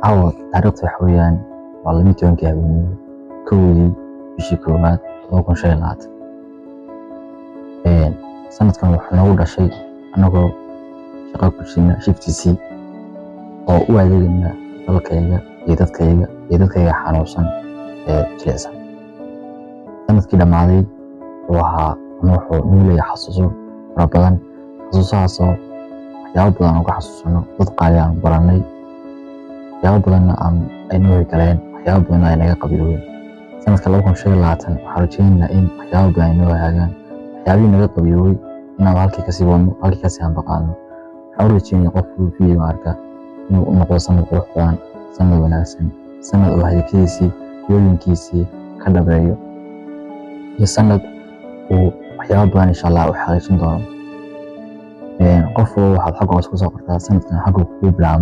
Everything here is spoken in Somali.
عوض taariikhdu waxa weeyaan waa 12 habeenimo kowdii bishii koowaad 2025 sanadkan wuxuu nagu dhashay anagoo shaqo ku jirna shiftiisii oo u adeegayna dalkayga iyo dadkayga xanuunsan jilicsan sanadkii dhamaaday wuxuu noo leeyahay xasuuso fara badan xasuusahaasoo waxyaabo badan oo ka xasuusano dad qaali aan baranay waxyaabo badanna ay noo galeen waxyaabo badan ay naga qabiyoobeen sanadka 2025 waxaan rajaynaynaa in waxyaabo badan ay noo hagaagaan waxyaabihii naga qabiyoobay inaan halkii kasii wadno halkii kasii hanbaqaadno waxaan rajaynayaa qof fiiyo arka inuu u noqdo sanad qurux badan sanad wanaagsan sanad oo hadafkiisii yooyinkiisii ka dhabeeyo iyo sanad uu waxyaabo badan insha Allah u xaqiijin doono qof waxaad xaq ku soo qortaa sanadkan xaq ku bilaabay